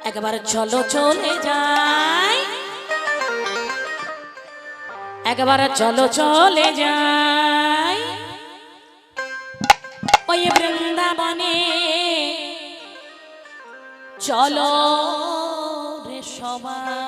একবার চলো চলে যাই, একবার চলো চলে যাই ওই বৃন্দাবনে, চলো রে সবাই।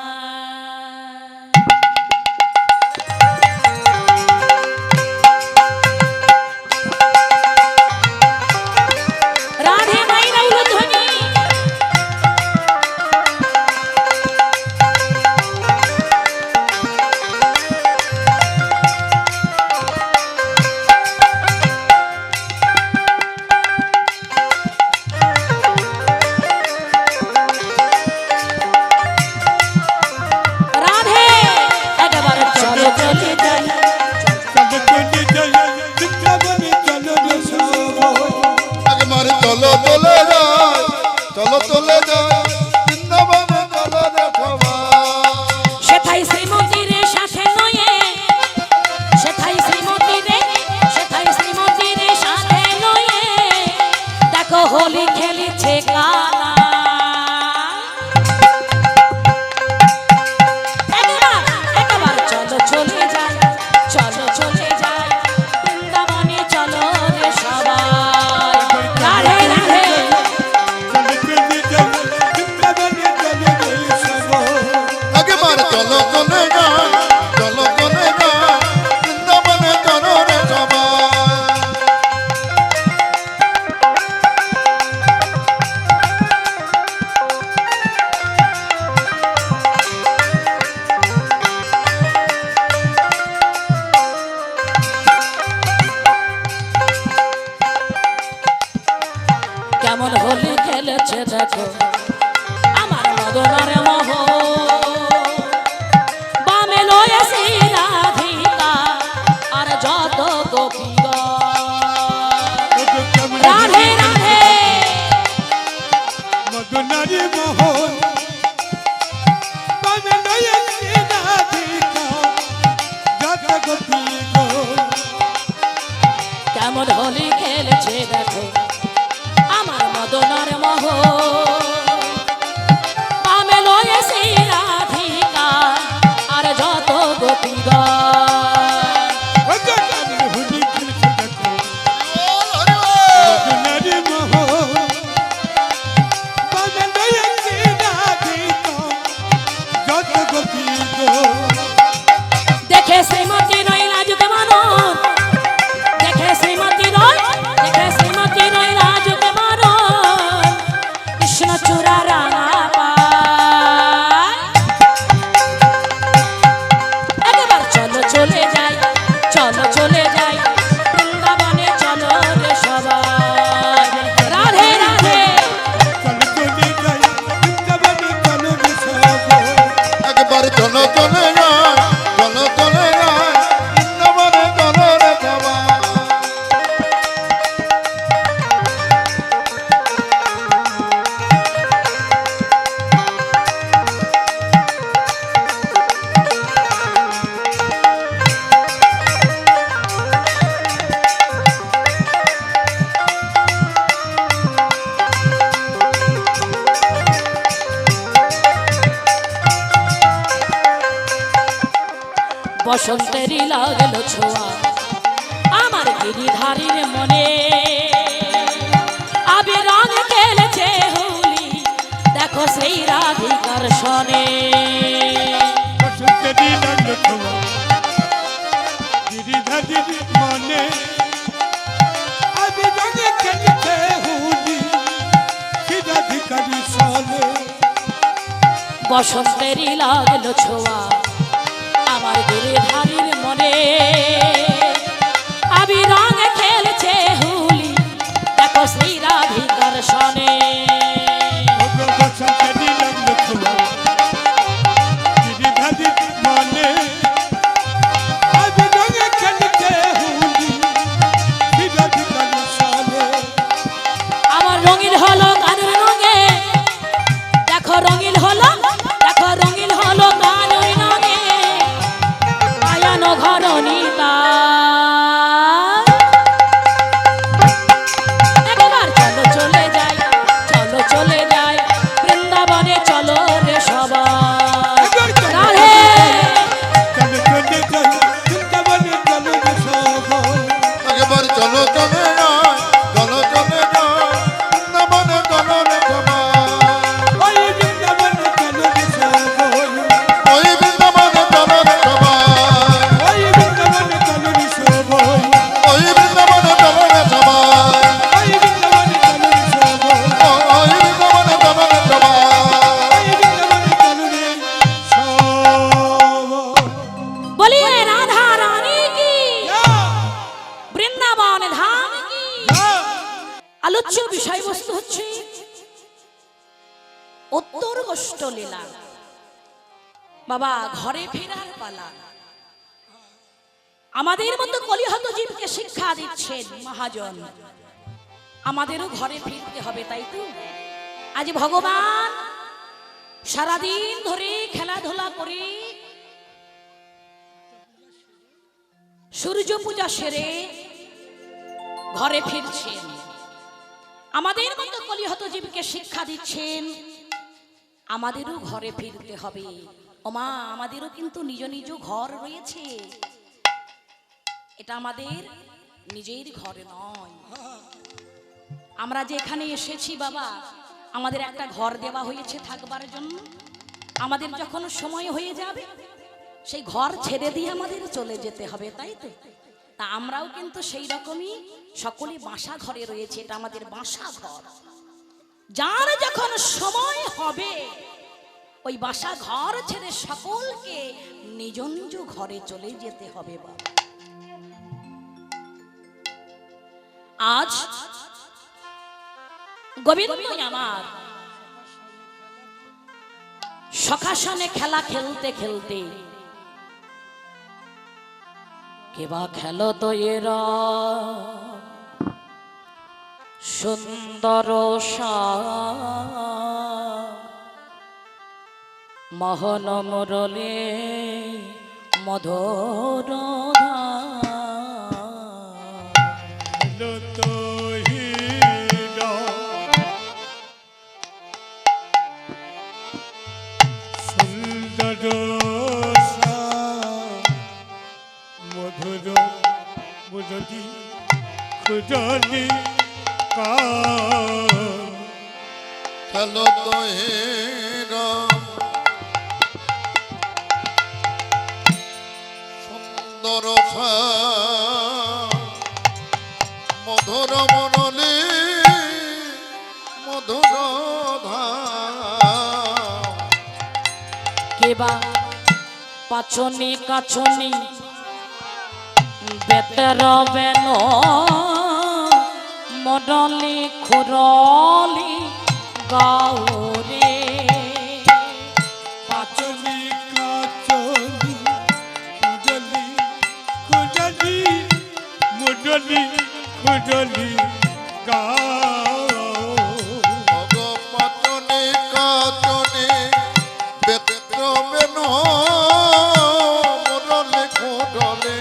হোলি খেলিছে কালা, একবার চলো চলে যাই, চলো চলে যাই বৃন্দাবনে, চলো রে সবাই। রাধে রাধে একবার চলো চলে যাই, চলো চলে যাই বৃন্দাবনে, চলো রে সবাই। কেমন হোলি খেলেছে দেখো আমার মদনার মোহ, বামে লয়েছে রাধিকা আর যত গোপীগণ। রাধে রাধে মদনারি মোহন, বামে লয়েছে রাধিকা যত গোপীগণ। কেমন হোলি খেলেছে দেখো আমার মদনার মোহ, বামে লয়েছে রাধিকা আর যত গোপীগণ। হোলি খেলছে দেখো মদনারি মোহন, বামে লয়েছে রাধিকা যত গোপীগণ। দেখে শ্রীমতী রই লাজুক মানন, দেখে শ্রীমতী রই, দেখে শ্রীমতী রই লাজুক মানন, কৃষ্ণ চূড়া রাঙা পায়। একবার চলো চলে যাই, চলো চলে যাই বৃন্দাবনে, চলো রে সবাই। রাধে রাধে চলো চলে যাই বৃন্দাবনে, চলো রে সবাই। একবার চলো চলে যাই, চলো চলে যাই বৃন্দাবনে, চলো রে সবাই। বসন্তেরই লাগলো ছোঁয়া আমার গিরিধারীর মনে, আবির রং খেলেছে হোলি দেখো সেই রাধিকার সনে। বসন্তেরই লাগলো ছোঁয়া গিরিধারীর মনে, আবির রঙে খেলছে হোলি সেই রাধিকার সনে। বসন্তেরই লাগলো ছোঁয়া আমার গিরিধারীর মনে, আবির রং খেলছে হোলি দেখো সেই রাধিকার সনে। বসন্তেরই লাগলো ছোঁয়া গিরিধারীর মনে, আবির রঙে খেলছে হোলি সেই রাধিকার সনে। আমার রঙিন হলো কানের রঙে, দেখো রঙিন হলো, দেখো রঙিন হলো কানের রঙে, আয়ানো ঘর নিতা উত্তর গোষ্ঠ লীলা। বাবা ঘরে ফেরার পালা। আমাদের মতো কলিহত জীবকে শিক্ষা দিচ্ছেন মহাজন, আমাদেরও ঘরে ফিরতে হবে, তাই তো? আজ ভগবান সারাদিন ধরে খেলাধুলা করে সূর্য পূজা সেরে ঘরে ফিরছেন। আমাদের মতো কলিহত জীবকে শিক্ষা দিচ্ছেন আমাদেরও ঘরে ফিরতে হবে। ওমা, আমাদেরও কিন্তু নিজ নিজ ঘর রয়েছে, এটা আমাদের নিজের ঘর নয়। আমরা যেখানে এসেছি বাবা, আমাদের একটা ঘর দেওয়া হয়েছে থাকবার জন্য। আমাদের যখন সময় হয়ে যাবে সেই ঘর ছেড়ে দিয়ে আমাদের চলে যেতে হবে, তাই তো? তা আমরাও কিন্তু সেই রকমই সকলে বাসা ঘরে রয়েছে, এটা আমাদের বাসা ঘর। যার যখন সময় হবে ওই বাসা ঘর ছেড়ে সকলকে নিজ নিজ ঘরে চলে যেতে হবে বাবা। আজ গোবিন্দ আমার সখাসনে খেলা খেলতে খেলতে কেবা খেলো তো এরা সুন্দর মোহন মুরলী মধুর খেলো তো সুন্দর মধুর মুরলী মধুর কেবা পাচনি কাচনি বেতর বেন মডলি খুরলি গাউরে। পাচনি কাচনি মুডলি খুডলি মুডলি খুডলি গাও। পাচনি কাচনি বেতর বেন মুরলী খুরলি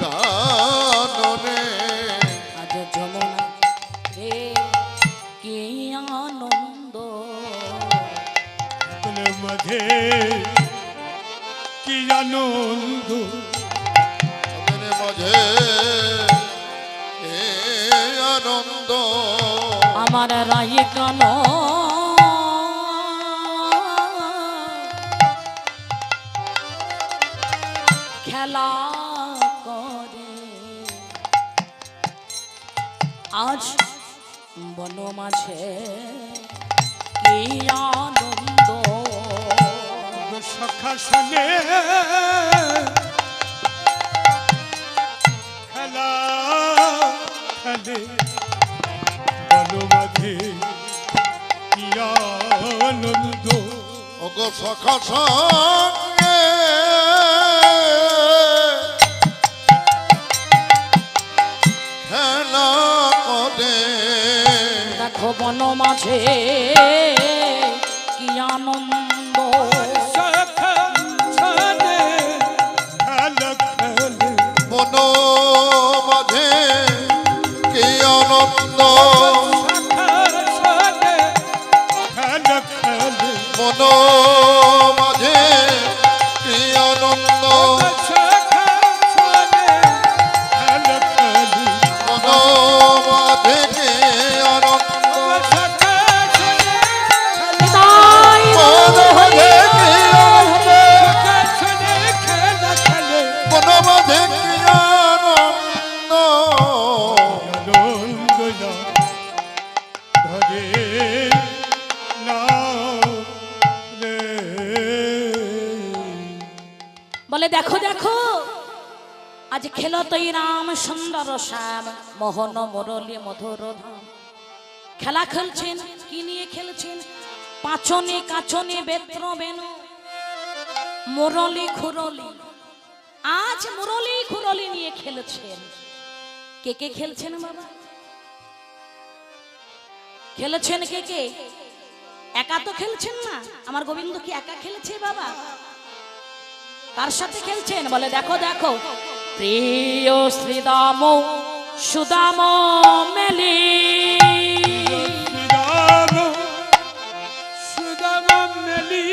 গানরে। আজ যমুনা রে কি আনন্দ মাঝে কি আনন্দ, আমাদের মাঝে এ আনন্দ। আমার রায় কান খেলা করে আজ বন মাঝে কি আনন্দ। সখা সনে খেলা খেলে বলো মাঝে কি আনন্দ। ওগো সখা সঙ্গে খেলা করে দেখো বন মাঝে কি আনন্দ। সখা সনে খেলা খেলে মন মাঝে কি আনন্দ। সখা সনে খেলা খেলে মন মাঝে কি আনন্দ। সখা সনে খেলা খেলে মন মাঝে কি আনন্দ। সখা সনে তাই মন মাঝে কি আনন্দ। সখা সনে খেলা খেলে মন মাঝে কি আনন্দ। আনন্দনা ধরে নাও রে। বলে দেখো দেখো আজ খেলো তৈ রাম সুন্দর শ্যাম মোহন মুরলী মধুর ধাম। খেলা খেলছেন, কি নিয়ে খেলছেন? পাঁচনে কাছনে বেত্র বেন মুরলি খুরলি, আজ মুরলি খুরলি নিয়ে খেলেছেন। কে কে খেলছেন বাবা? খেলেছেন কে কে? একা তো খেলছেন না, আমার গোবিন্দ কি একা খেলেছে বাবা? কার সাথে খেলছেন বলে? দেখো দেখো, প্রিয় শ্রীদাম সুদাম মেলি, শ্রীরাম সুদাম মেলি,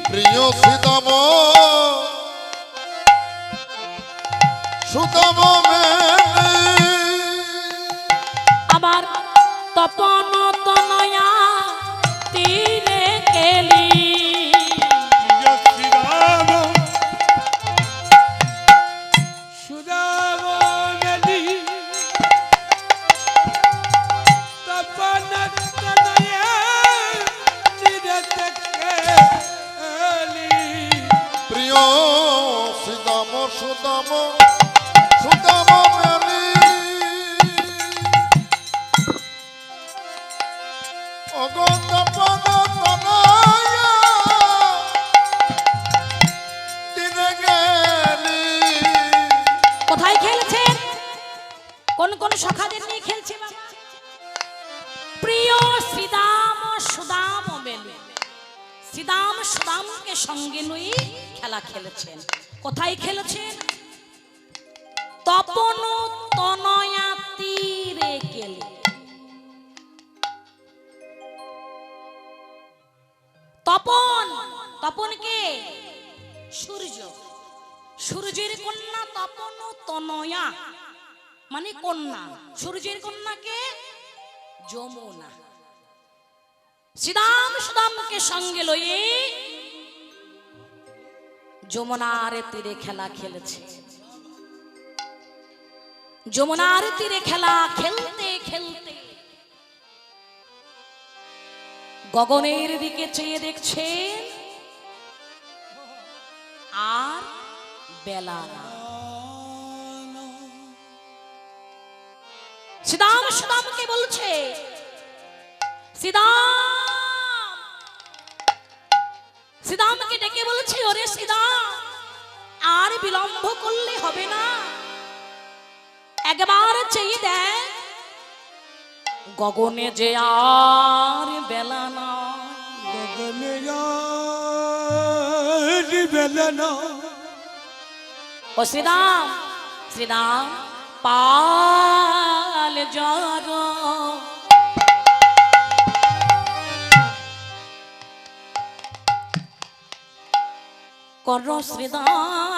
প্রিয় শ্রীদাম সুদাম মেলি, আবার তপন তনয়া তীরে কেলি, প্রিয় শ্রীরাম সুদাম মেলি, তপন তনয়া তীরে কেলি, প্রিয় শ্রীদাম সুদাম সুদাম মেলি, অগতপন তনয়া তীরে গেলি। কোথায় খেলছেন? কোন কোন সখাদের নিয়ে খেলছে বাবা? প্রিয় শ্রীদাম সুদাম মেলি, শ্রীদাম সুদামকে সঙ্গে নিয়ে খেলা খেলেছেন। কোথায় খেলেছেন? তপন তনয়া তীরে কেলি। তপন, তপন কে? সূর্য, সূর্যের কন্যা তপন তনয়া মানে কন্যা, সূর্যের কন্যাকে যমুনা। শ্রীদাম সুদামকে সঙ্গে লয়ে যমুনার তীরে খেলা খেলেছে। যমুনার তীরে খেলা খেলতে খেলতে গগনের দিকে চেয়ে দেখছেন, আর বেলা না। শ্রীদাম সুদামকে বলছে, শ্রীদাম, শ্রীদামকে ডেকে বলছে, ওরে শ্রীদাম, আর বিলম্ব করলে হবে না, একবার চেয়ে দেখ গগনে যে আর বেলা নয়। গগনে আর বেলা নয়। ও শ্রীদাম, শ্রীদাম পাল জর, কর শ্রীদাম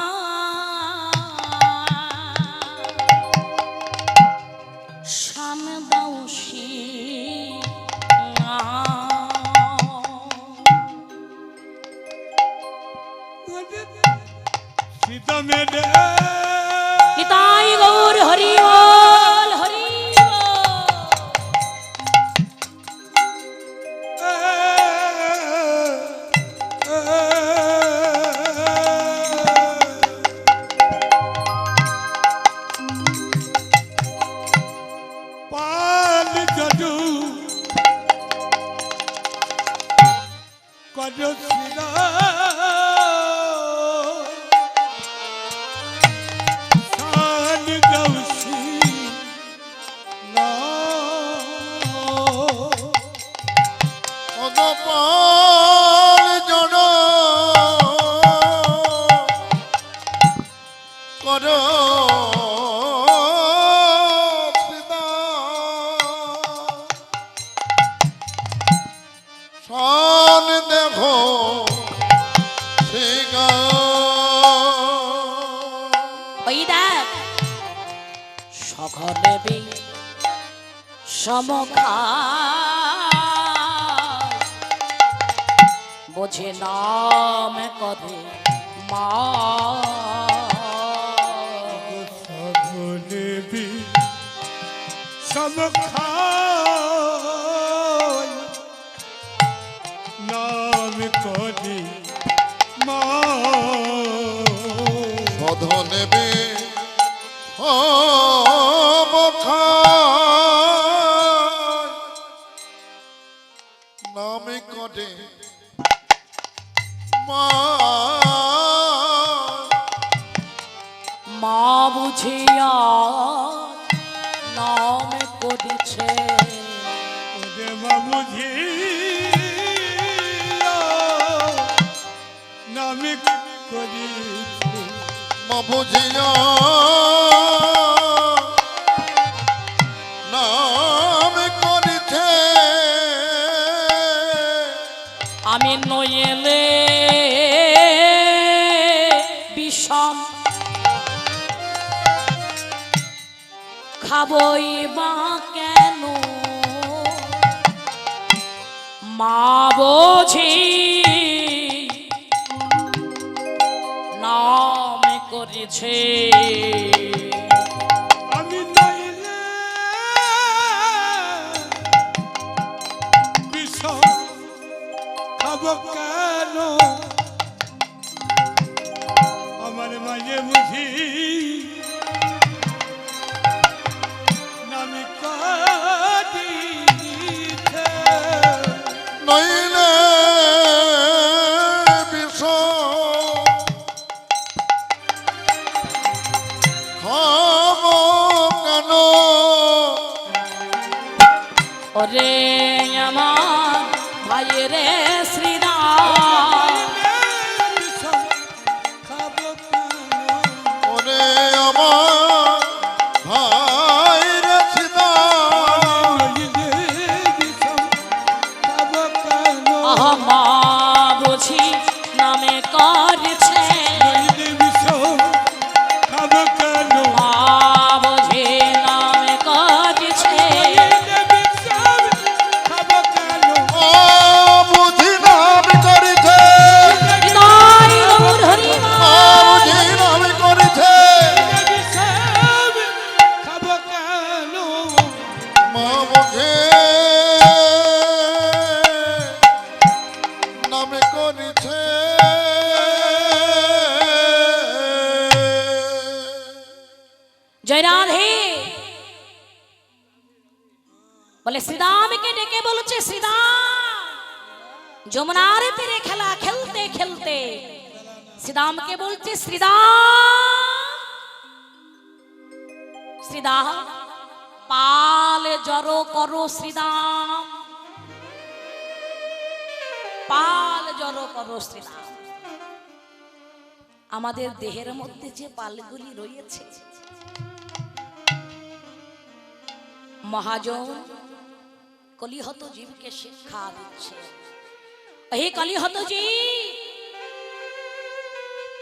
শান দাও সীতা মেরে নিতাই গৌর হরি বল, হরি পাল জাদু করো শ্রীরা শান দৌসি না অগপাল জড় কর শান দেখো শিগা। ওই দেখ সকলে বি সমখা বোঝে নাম কধে মা, সকলে বি সমখায় নাম করি মা, সধনে বে সমখায় নাম করে মা মা বুঝিয়া নাম করেছে ওরে বাবুজি নামে করিছে মা বুঝিয়া নাম করেছে আমি নইলে বিষম খাবই বা কেন মা বোঝি নাম করেছে আমি নইলে বিষম খাব কেন আমার মাঝে বুঝি নামে করিছে নইলে বিষ খাব কেন ওরে আমার ভাইয়ের শ্রীরাম বিষম খাব কেন ওরে আমার ভাই রে সীতা আহা মা বুঝি নামে করেছে মা বুঝি নামে করেছে ও বুঝি নাম করেছে হৃদয় গৌর হরি ও মা। বুঝি নাম করেছে মা বুঝে নামে করেছে জয় রাধে বলে শ্রীরামকে ডেকে বলছে শ্রীরাম যমুনার তীরে খেলা খেলতে খেলতে শ্রীরামকে বলছে শ্রীরাম শ্রীরাম পাল জড়ো করো শ্রীরাম পাল জড়ো করো শ্রীরাম আমাদের দেহের মধ্যে যে পালগুলি রয়েছে মহাজন কলিহত জীবকে শিক্ষা দিচ্ছে হে কলিহত জীব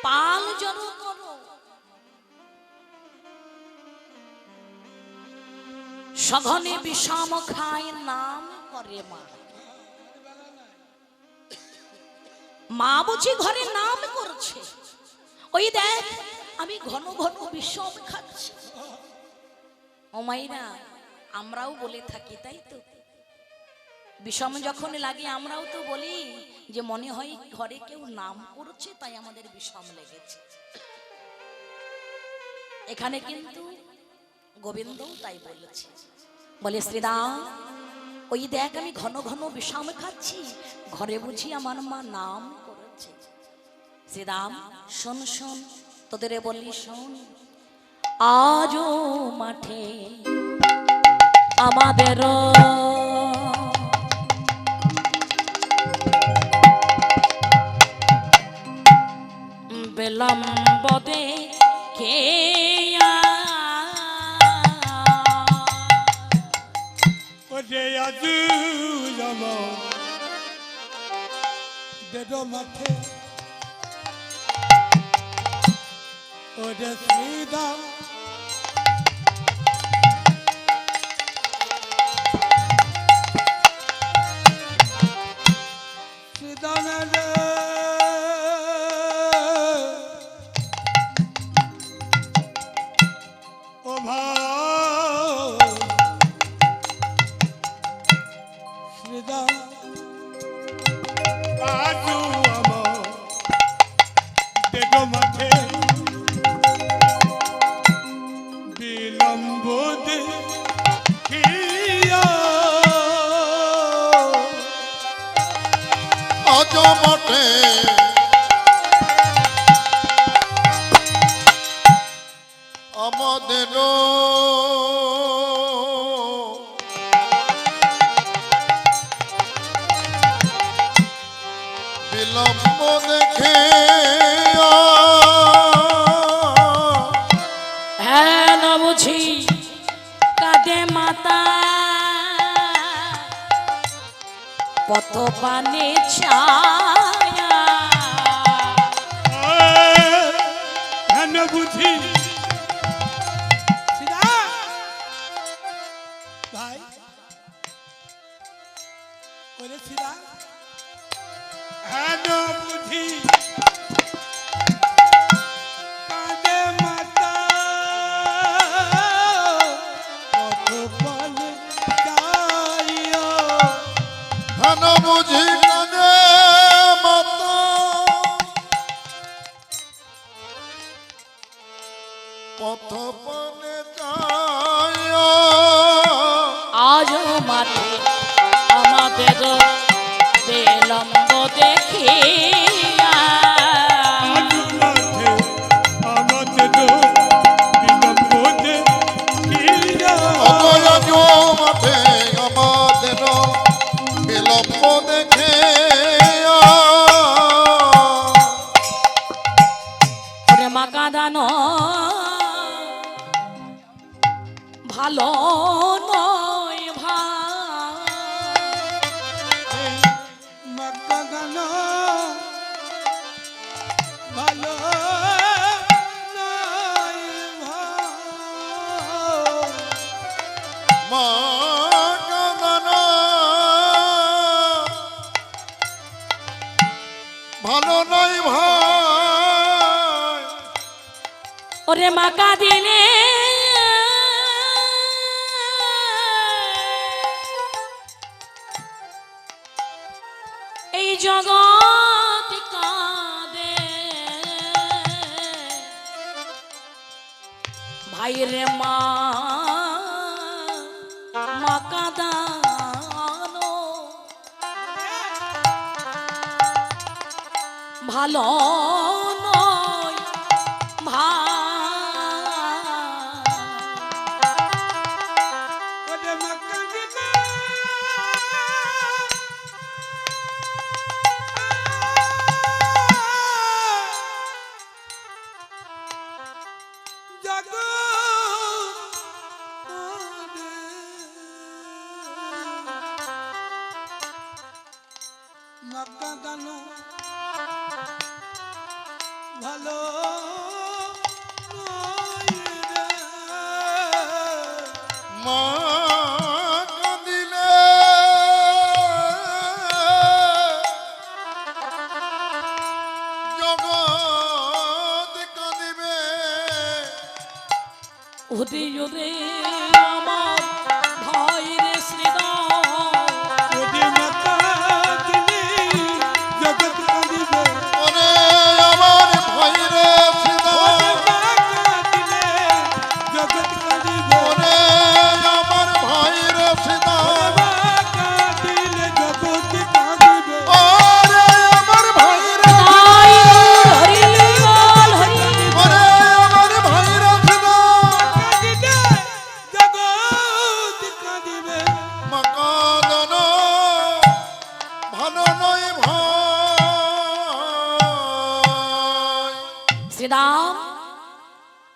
পাল জড়ো করো সঘনে বিষম খায় নাম করে মা মা বুঝি ঘরে নাম করছে ওই দেখ আমি ঘন ঘন বিষম খাচ্ছি ও মাইরা আমরাও বলে থাকি তাই তো বিষম যখন লাগে আমরাও তো বলি যে মনে হয় ঘরে কেউ নাম করছে তাই আমাদের বিষম লেগেছে এখানে কিন্তু গোবিন্দও তাই বলেছে বলে শ্রীরাম ওই দেখ আমি ঘন ঘন বিষম খাচ্ছি ঘরে বুঝি আমার মা নাম করেছে শ্রীরাম শোন শোন তোদের বললি শোন আজও মাঠে আমাদের বিলম্ব দেখে ওরে আজু জম দেদ মাঠে ওরে শ্রীরাম ও ভাই শ্রীরাম আজু আমার দেদ মাঠে বিলম্ব দেখিয়া আজ বটে আমাদের বিলম্ব দেখে হ্যাঁ না বুঝি কাঁদে মাতা পথ পানে ছায়া হেন বুঝি সিধা ভাই ওরে সিধা হেন বুঝি কাঁদে মাতা কত বলে যাইও ধন বুঝি কানে মাতা পথ পানে যায় আজ মাঠে আমাদের বিলম্ব দেখিয়া আমাদের বিলম্ব দেখিয়া অগয়াজ মাঠে আমাদের বিলম্ব দেখে ওরে মা কাঁদানো ভালো নয় ভাই মাক্কা গান ভালো নাই ভাই মা কাঁদানো ভালো নয় ভাই ওরে মা কাঁদিলে এই জগৎ কাঁদে ভাইরে মা মা কাঁদানো ভালো নয় ভাই ওরে মাক্কা দিনা মাক্কা গান ভালো নয় রে। মা কাঁদিলে জগৎ কাঁদিবে ওরে ওরে আমার ভাই রে শ্রীরাম ওরে মাক্কা দিলে জগৎ কাঁদিবে ওরে আমার ভাইরে সীতা ওরে মাক্কা দিলে জগৎ কাঁদিবে ওরে আমার ভাইরে সীতা মাক্কা দিলে জগৎ কাঁদিবে ওরে আমার ভাইরে তাই হরি বল হরি ওরে আমার ভাইরে সীতা কাঁদিবে জগৎ কাঁদিবে মকাদন ভালো নয় ভাই শ্রীরাম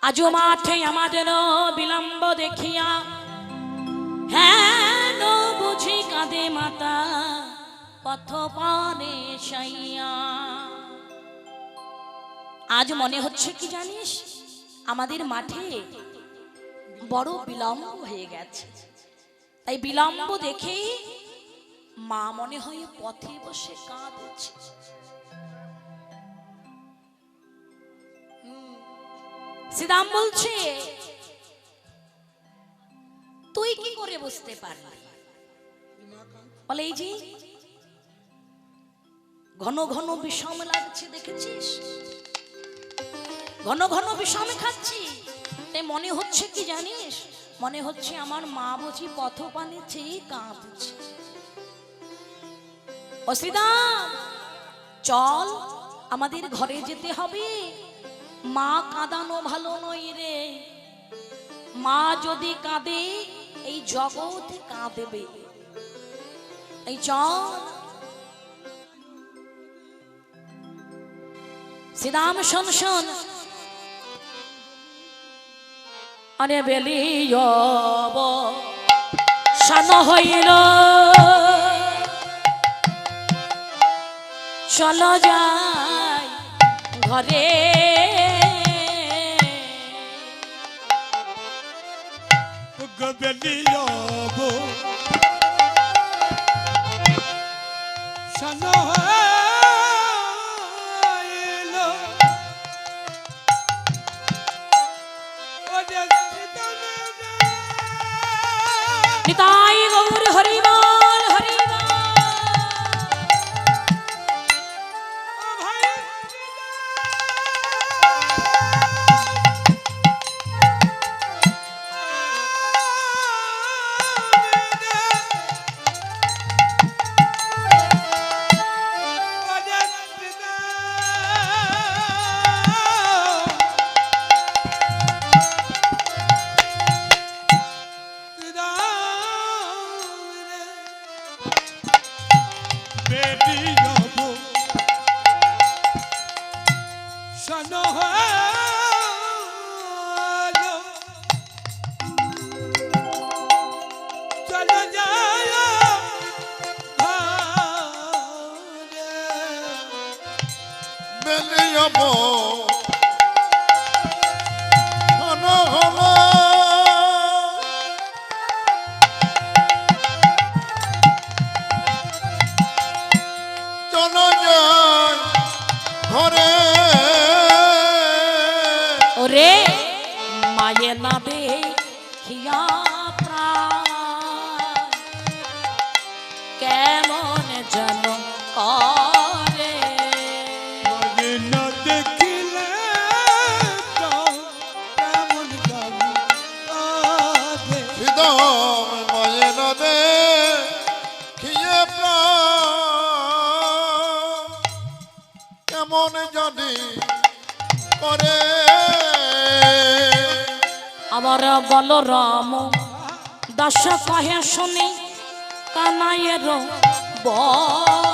আজও মাঠে আমাদের বিলম্ব দেখিয়া হ্যাঁ বুঝি কাঁদে মাতা পথ পানে সাইয়া আজ মনে হচ্ছে কি জানিস আমাদের মাঠে বড় বিলম্ব হয়ে গেছে তাই বিলম্ব দেখে মা মনে হয় পথে বসে কাঁদছে শ্রীরাম বলছে তুই কি করে বুঝতে পারলি বলে এই যে ঘন ঘন বিষম লাগছে দেখেছিস ঘন ঘন বিষম খাচ্ছি তাই মনে হচ্ছে কি জানিস মনে হচ্ছে আমার মা বুঝি পথ পানে চেয়ে কাঁদছে ও শ্রীরাম চল আমাদের ঘরে যেতে হবে। মা কাঁদানো ভালো নয় রে, মা যদি কাঁদে এই জগৎ কাঁদবে। এই চল শ্রীরাম শোন শোন, আরে বেলিয়ব শান হইল, চলো যাই ঘরে। গবেলিয়ব শান হইল, নিতাই গৌর হরিবল হরিবল। বেলিয়ব ঘন ঘন চলো যাই ঘরে। ওরে মায়ে না দেখিয়া প্রাণ কেমন যেন করে। না দেখিলে কেমন জানি কাঁদে। হৃদয় মায়ে না দে খিয়ে প্রাণ কেমন জানি করে। আবার বলরাম দাস কহে শুনি কানাইয়ের বলরাম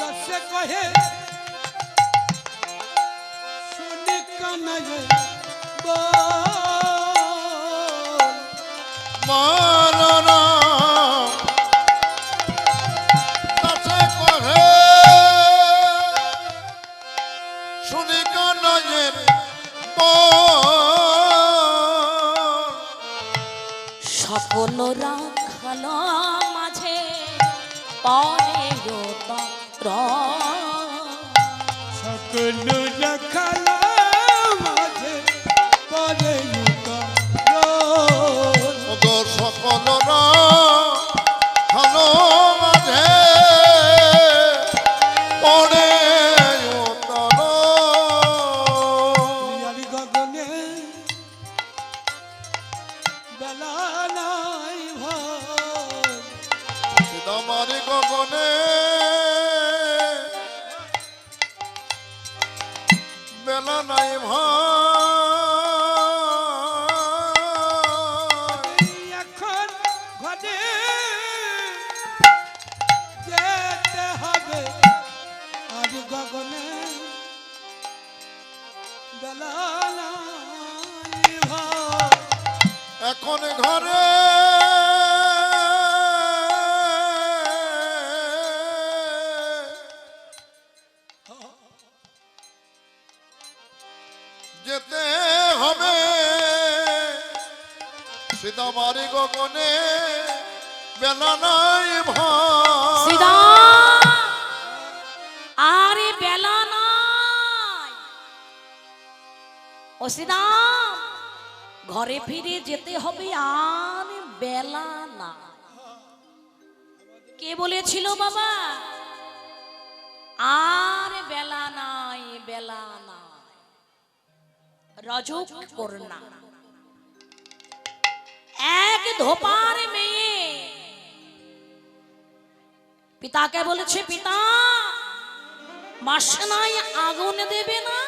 দাস কহে শুনি কানাইয়ের বল। মারনা দাসে কহে শুনি কানাইয়ের সকল রাখাল মাঝে পরে সকল রাখাল মাঝে পরে ওদের সকল ভালো মাঝে পড়ে উত্তর। গগনে বেলা নাই ভয়, সীতামারি গগনে বেলা নাই ভয়। এখন ঘরে যেতে হবে আজ গগনে বেলা নাই ভয়। এখন ঘরে যেতে হবে সীতামারি গগনে বেলা নাই ভয়। সীতা আরে বেলা নাই। ও সীতা ঘরে ফিরে যেতে হবে আর বেলা না। কে বলেছিল বাবা? আর বেলা নাই, বেলা নাই। রজক কন্যা এক ধোপার মেয়ে পিতাকে বলেছে, পিতা বাসনায় আগুন দেবে না,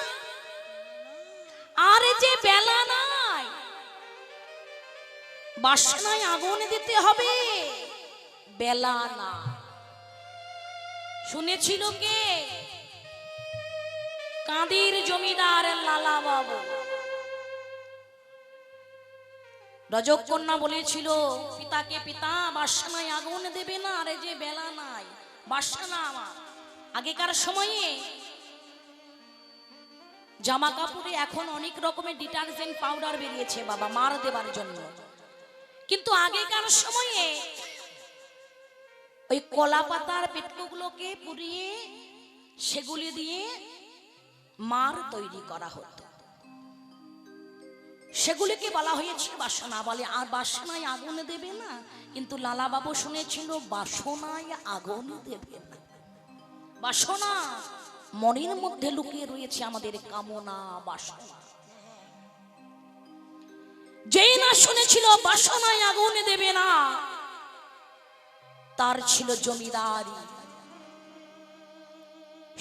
আর যে বেলা নাই বাসনায় আগুন দিতে হবে, বেলা না। শুনেছিল কে? কাঁদির জমিদার লালা বাবু। রজকন্যা বলেছিল পিতাকে, পিতা বাসনায় আগুন দেবে না, আরে যে বেলা নাই বাসনা আমার। আগেকার সময়ে জামা কাপড়ে এখন অনেক রকমের ডিটারজেন্ট পাউডার বেরিয়েছে বাবা মার দেবার জন্য, কিন্তু আগেকার সময়ে ওই কলা পাতার পেটকোগুলোকে পুড়িয়ে সেগুলি দিয়ে মার তৈরি করা হতো, সেগুলিকে বলা হয়েছে বাসনা। বলে আর বাসনায় আগুন দেবে না, কিন্তু লালা বাবু শুনেছিল বাসনায় আগুন দেবে না। বাসনা মনের মধ্যে লুকিয়ে রয়েছে আমাদের কামনা বাসনা। যেই না শুনেছিল বাসনায় আগুন দেবে না, তার ছিল জমিদারি,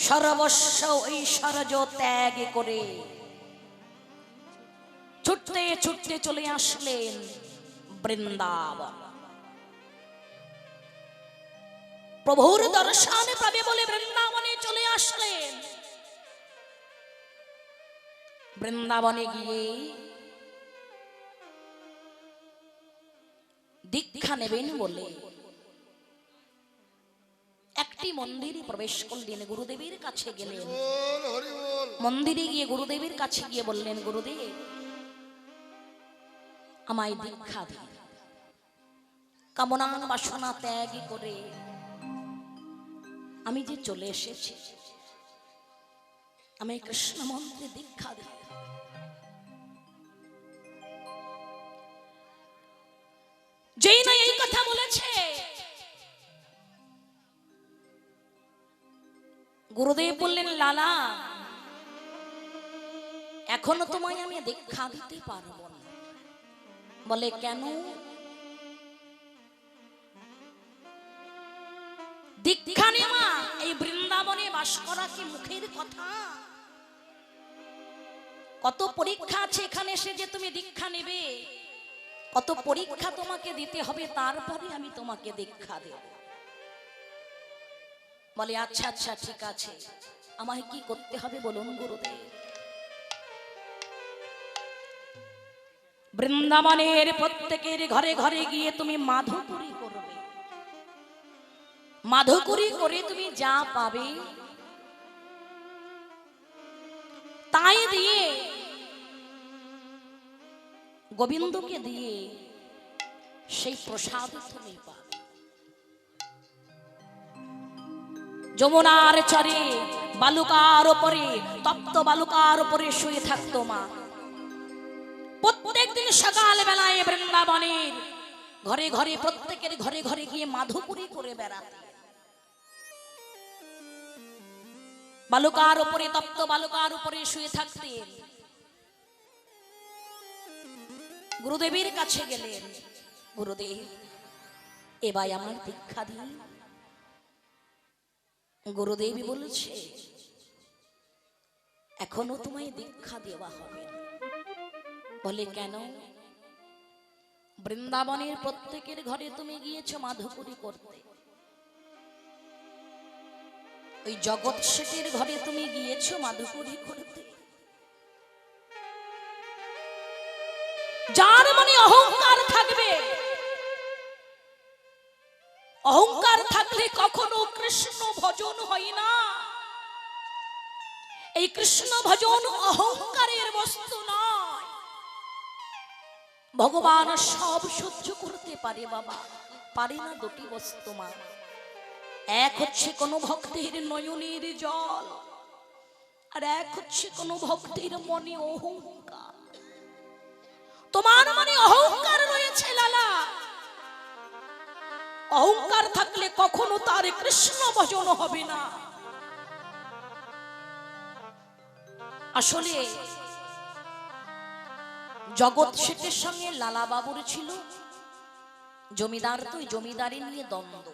সর্বস্ব ঐশ্বর্য ত্যাগ করে ছুটতে ছুটতে চলে আসলেন বৃন্দাবন। প্রভুর দর্শন পাবে বলে বৃন্দাবনে চলে আসলেন। বৃন্দাবনে গিয়ে দীক্ষা নেবেন বলে একটি মন্দিরে প্রবেশ করলেন, গুরুদেবের কাছে গেলেন। মন্দিরে গিয়ে গুরুদেবের কাছে গিয়ে বললেন, গুরুদেব আমায় দীক্ষা দিন, কামনা বাসনা ত্যাগ করে আমি যে চলে এসেছি, আমি কৃষ্ণ মন্ত্রে দীক্ষা দিই। যেই না এই কথা বলেছে, গুরুদেব বললেন, লালা এখনো তোমায় আমি দীক্ষা দিতে পারবো না। বলে কেন? দীক্ষা নেওয়া এই বৃন্দাবনে বাস করা কি মুখের কথা? কত পরীক্ষা আছে এখানে এসে যে তুমি দীক্ষা নেবে, কত পরীক্ষা তোমাকে দিতে হবে, তারপরে আমি তোমাকে দীক্ষা দেব। বলে আচ্ছা আচ্ছা ঠিক আছে, আমায় কি করতে হবে বলুন গুরুদেব? বৃন্দাবনের প্রত্যেকের ঘরে ঘরে গিয়ে তুমি মাধুকরী করবে, মাধুকরী করে তুমি যা পাবে তাই দিয়ে গোবিন্দকে দিয়ে সেই প্রসাদ তুমি পাবে। যমুনার চরে বালুকার উপরে, তপ্ত বালুকার উপরে শুয়ে থাকতো মা। প্রত্যেক দিন সকাল বেলায় বৃন্দাবনের ঘরে ঘরে, প্রত্যেকের ঘরে ঘরে গিয়ে মাধুকরী করে বেড়াতে। বালুকার উপরে, তপ্ত বালুকার উপরে শুয়ে থাকতেন। গুরুদেবের কাছে গেলেন, গুরুদেব এবার আমার দীক্ষা দিন। গুরুদেবী বলছে এখনো তোমায় দীক্ষা দেওয়া হবে না। বলে কেন? বৃন্দাবনের প্রত্যেকের ঘরে তুমি গিয়েছো মাধুকরী করতে, ওই জগৎ শেঠের ঘরে তুমি গিয়েছো মাধুকরী করতে। যার মনে অহংকার থাকবে, অহংকার থাকলে কখনো কৃষ্ণ ভজন হয় না। এই কৃষ্ণ ভজন অহংকারের বস্তু নয়। ভগবান সব সহ্য করতে পারে বাবা, পারে না দুটি বস্তু মা। এক হচ্ছে কোন ভক্তের নয়নের জল, আর এক হচ্ছে কোন ভক্তের মনে অহংকার। তোমার মনে অহংকার রয়েছে লালা, অহংকার থাকলে কখনো তার কৃষ্ণ ভজন হবে না। আসলে জগৎ শেঠের সঙ্গে লালা বাবুর ছিল জমিদার, তো জমিদারি নিয়ে দ্বন্দ্ব।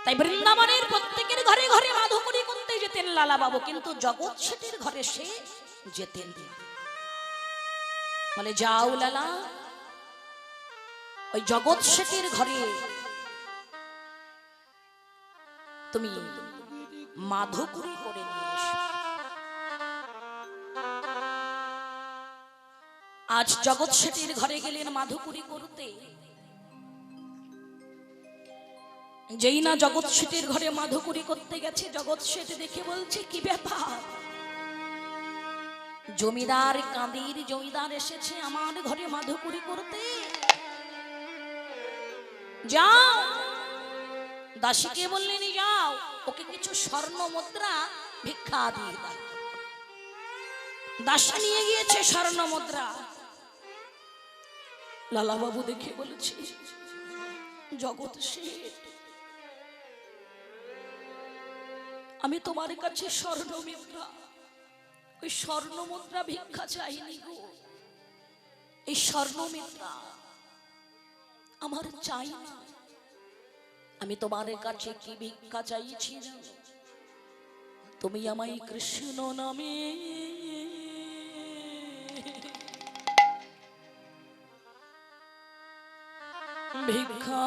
তাই বৃন্দাবনের প্রত্যেকের ঘরে ঘরে মাধুকরী করতে যেতেন লালা বাবু, কিন্তু জগৎ শেঠের ঘরে সে যেতেন না। বলে যাও লালা, ওই জগৎ শেঠের ঘরে তুমি মাধুকরী করে নিয়ে এসো। আজ জগৎ শেঠের ঘরে গেলেন মাধুকরী করতে। যেই না জগৎ শেঠের ঘরে মাধুকরী করতে গেছে, জগৎ শেঠ দেখে বলছে কি ব্যাপার, জমিদার কাঁদির জমিদার এসেছে আমার ঘরে মাধুকরী করতে। যাও, দাসীকে বললেন যাও, ওকে কিছু স্বর্ণ মুদ্রা ভিক্ষা দিয়ে দাও। দাসী নিয়ে গিয়েছে স্বর্ণ মুদ্রা। লালা বাবু দেখে বলেছে জগৎ শেঠ, আমি তোমার কাছে স্বর্ণ মুদ্রা, ওই স্বর্ণ মুদ্রা ভিক্ষা চাইনি গো, এই স্বর্ণ মুদ্রা আমার চাই না। আমি তোমার কাছে কি ভিক্ষা চাইছি না, তুমি আমায় কৃষ্ণ নামে ভিক্ষা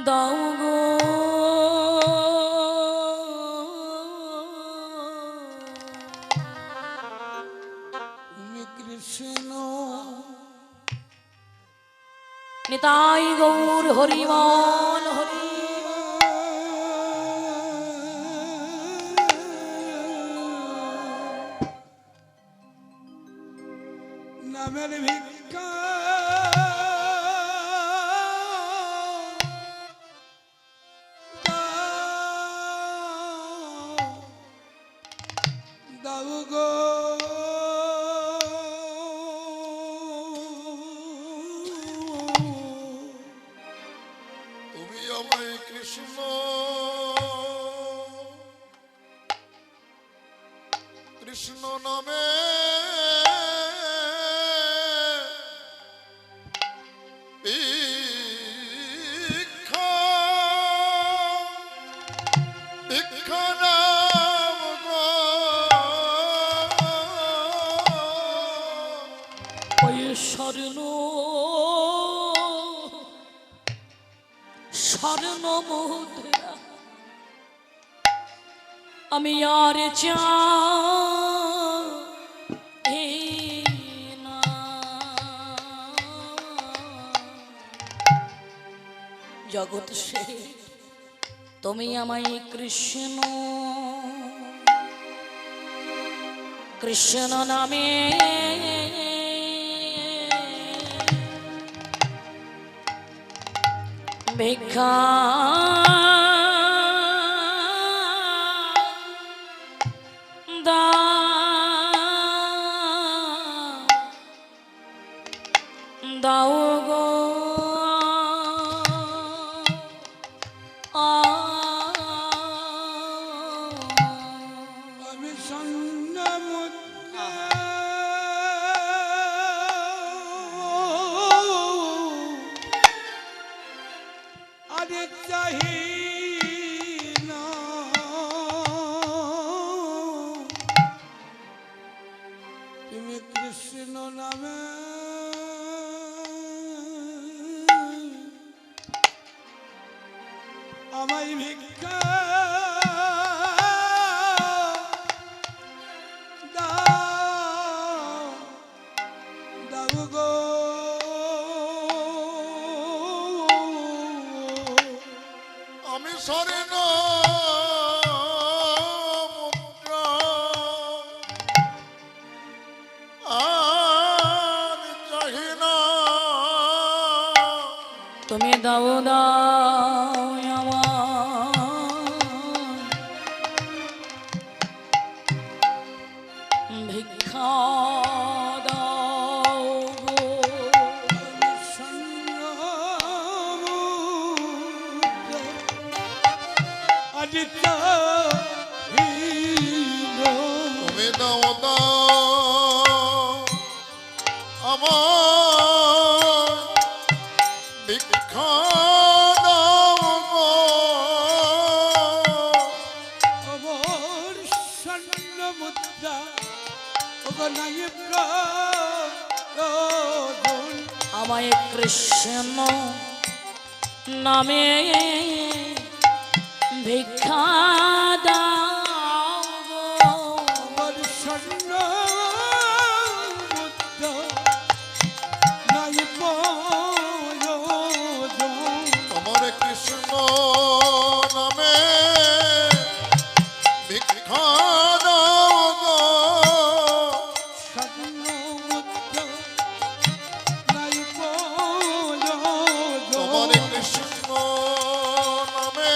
দাও গো। তুমি কৃষ্ণ নিতাই গৌর হরিবল হরি। নামের ভিক্ষা দাও গো। তুমি আমায় কৃষ্ণ কৃষ্ণ নামে ভিক্ষা ভিক্ষা নাম গো। ওই স্বর্ণ স্বর্ণ মুদ্রা আমি আর চাই না। জগৎ শেঠ, তুমি আমায় কৃষ্ণ কৃষ্ণ নামে ভিক্ষা দাও গো। আমি স্বর্ণ মুদ্রা আরে চাহি না, তুমি কৃষ্ণ নামে আমায় ভিক্ষা দাও দাও গো। আমি স্বর্ণ মুদ্রা আর চাহি না, তুমি দাও দাও আমার ভিক্ষা দাও গো। আমি স্বর্ণ মুদ্রা আজ চাহি কৃষ্ণ নামে ভিক্ষা দাও গো। আমার স্বর্ণ মুদ্র নাই প্রয়োজন। তোমার কৃষ্ণ নামে ভিক্ষা দাও গো। স্বর্ণ মুদ্র নাই প্রয়োজন। তোমার কৃষ্ণ নামে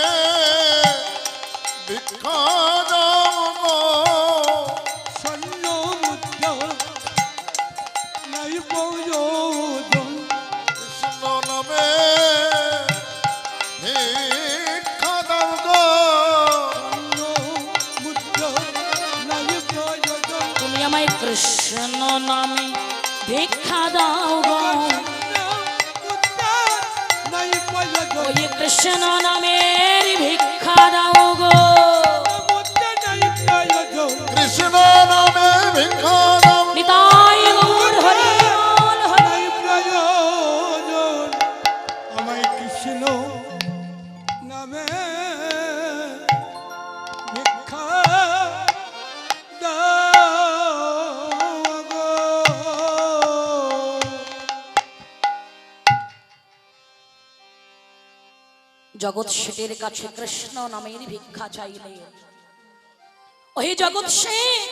ভিক্ষা দাও গো। স্বর্ণ মুদ্র নাই প্রয়োজন। কৃষ্ণ নামে ভিক্ষা দাও গো। স্বর্ণ মুদ্র নাই প্রয়োজন। তুমি আমায় কৃষ্ণ নামে ভিক্ষা দাও গো। নাই প্রয়োজন। ওই কৃষ্ণ নামের ভিক্ষা দাও গো। মুদ্রা নাই প্রয়োজন। কৃষ্ণ নামে ভিক্ষা দাও গো। নিতাই গৌর হরি বল হরি। নাই প্রয়োজন। আমায় কৃষ্ণ নামে ভিক্ষা দাও গো। জগৎ শেঠের কাছে কৃষ্ণ নামের ভিক্ষা চাইলে ওই জগৎ শেঠ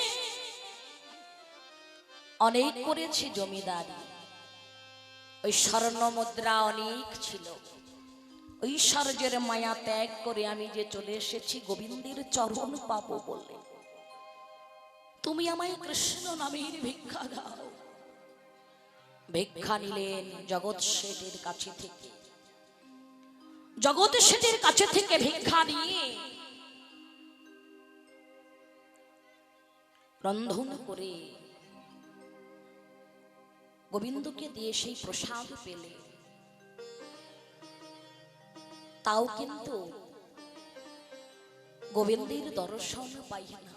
অনেক করেছে জমিদারি, ওই স্বর্ণ মুদ্রা অনেক ছিল। ঐশ্বর্যের মায়া ত্যাগ করে আমি যে চলে এসেছি গোবিন্দের চরণ পাবো বলে। তুমি আমায় কৃষ্ণ নামের ভিক্ষা দাও। ভিক্ষা নিলেন জগৎ শেঠের কাছে থেকে। জগৎ শেঠের কাছে থেকে ভিক্ষা নিয়ে রন্ধন করে গোবিন্দকে দিয়ে সেই প্রসাদ পেলে, তাও কিন্তু গোবিন্দের দর্শন পাই না।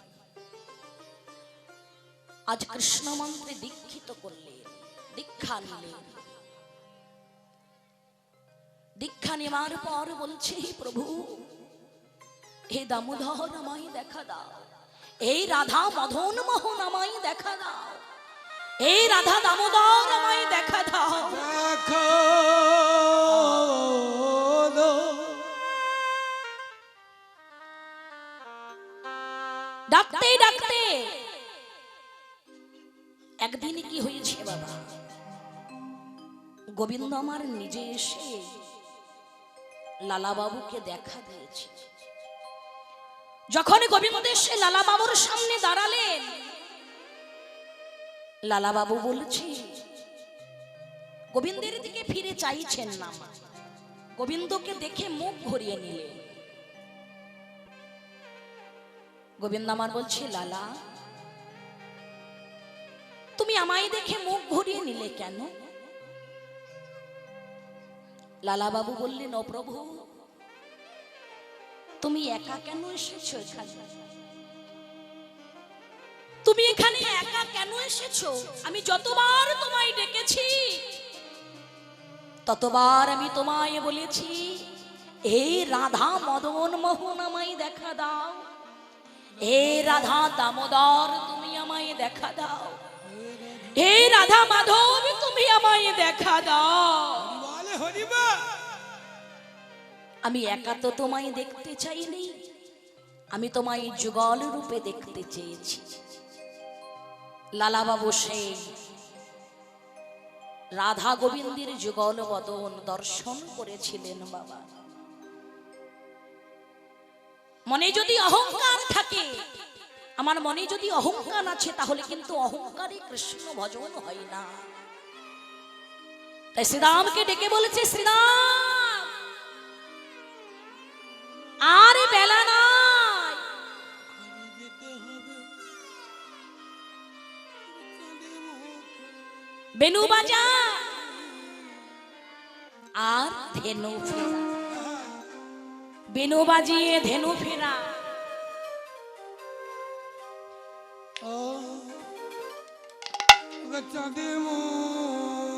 আজ কৃষ্ণ মন্ত্রে দীক্ষিত করলে, দীক্ষা নিলেন। দীক্ষা নেওয়ার পর বলছে, হে প্রভু, হে দামোদর আমায় দেখা দাও। এই রাধা মদন মোহন আমায় দেখা দাও। এই রাধা দামোদর আমায় দেখা দাও। দেখো দো। ডাকতে ডাকতে একদিন কি হয়েছে বাবা, গোবিন্দ আমার নিজে এসে লালা বাবুকে দেখা দিয়েছে। যখন গোবিন্দ এসে লালা বাবুর সামনে দাঁড়ালেন, লালা বাবু বলছে, গোবিন্দের দিকে ফিরে চাইছেন না। গোবিন্দকে দেখে মুখ ঘুরিয়ে নিলেন। গোবিন্দ আমার বলছে, লালা তুমি আমায় দেখে মুখ ঘুরিয়ে নিলে কেন? লালা বাবু বললেন, ও প্রভু, তুমি একা কেন এসেছো এখানে? তুমি এখানে একা কেন এসেছো? আমি যতবার তোমায় ডেকেছি ততবার আমি তোমায় বলেছি, এই রাধা মদন মোহন আমায় দেখা দাও। এই রাধা দামোদর তুমি আমায় দেখা দাও। হে রাধা মাধব তুমি আমায় দেখা দাও। বলে হরিবা। আমি একা তো তোমায় দেখতে চাইনি, আমি তোমায় যুগল রূপে দেখতে চেয়েছি। লালা বাবু সেই রাধা গোবিন্দের যুগল বদন দর্শন করেছিলেন বাবা। মনে যদি অহংকার থাকে, আমার মনে যদি অহংকার আছে, তাহলে কিন্তু অহংকারে কৃষ্ণ ভজন হয় না। তাই শ্রীরামকে ডেকে বলেছে, শ্রীরাম আর বেলা নাই, বেনু বাজা আর ধেনু ফেরা। বেনু বাজিয়ে ধেনু ফেরা। চাঁদে মুখে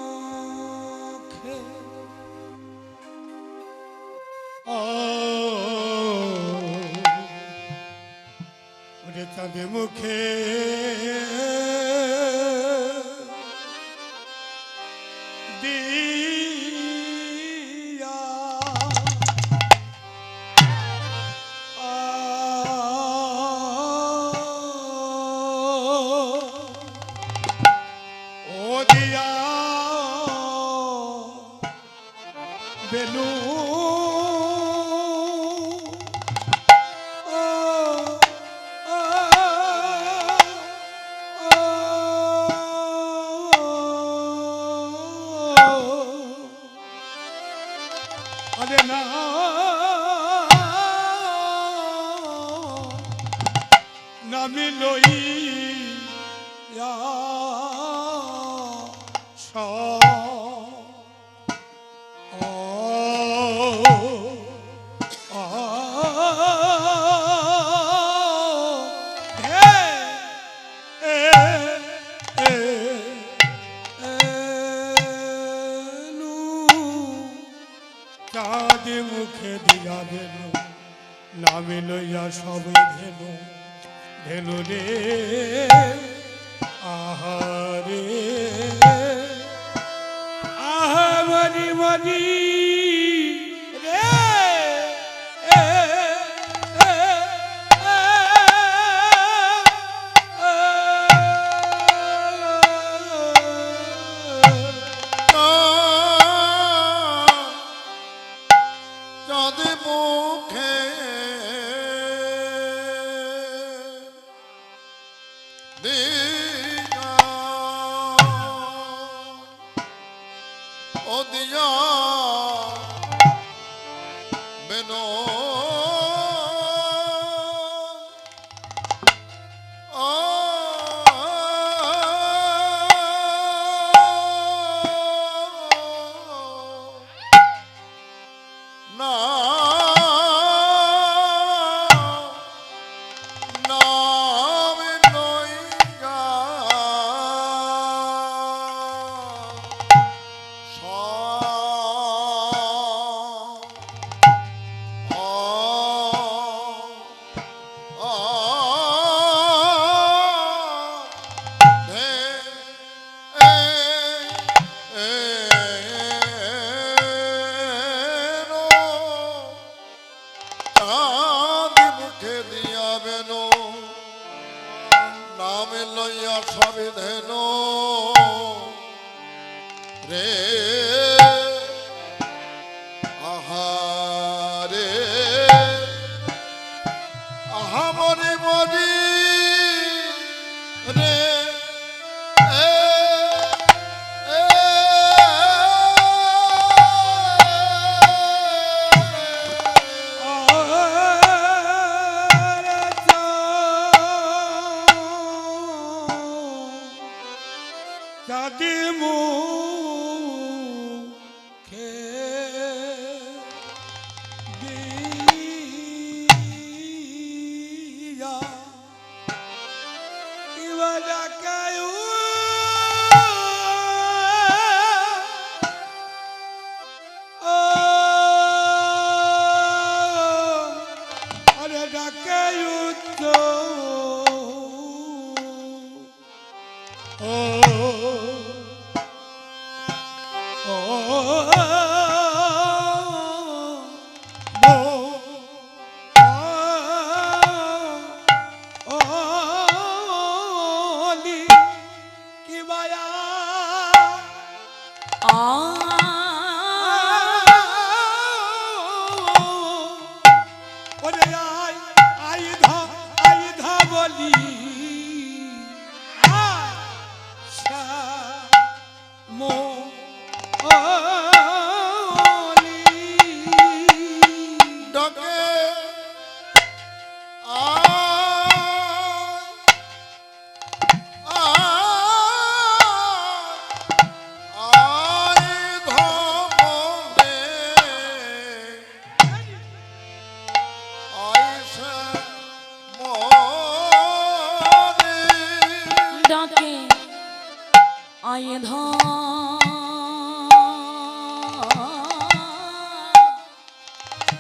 চাঁদে মুখে দিয়া ও দিয়া বেনু আরে না নামি লইয়া চাঁদে মুখে দিয়া ধেনু নামে লইয়া সবে ধেনু ধেনু রে আহারে আহা মরি মরি রে চাঁদে মুখে দিয়া ও দিয়া বেনো না নামে লইয়া চাঁদি মুখে দিয়া বেনো নামে লইয়া সবে ধেনো রে আহারে আহা মরি মরি রে চাঁদে মুখে দিয়া কিবা ডাকায় আরে ডাকায়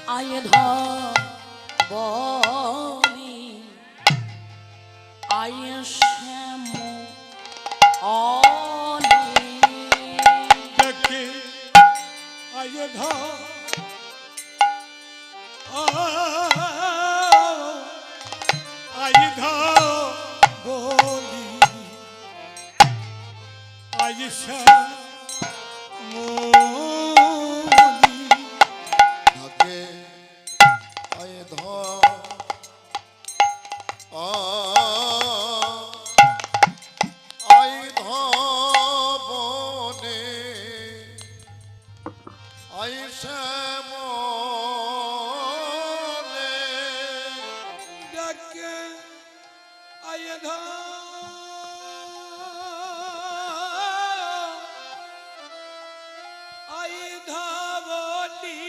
আয়ে বলি আয় শ্যাম অলি দেখে আয় ধর আয় ধর বলি আয় শ্যামলি ঢাকে আয় ধর আয় ধবনে আয় শ্যামলে ডাকে আয় ধর আয় ধবলি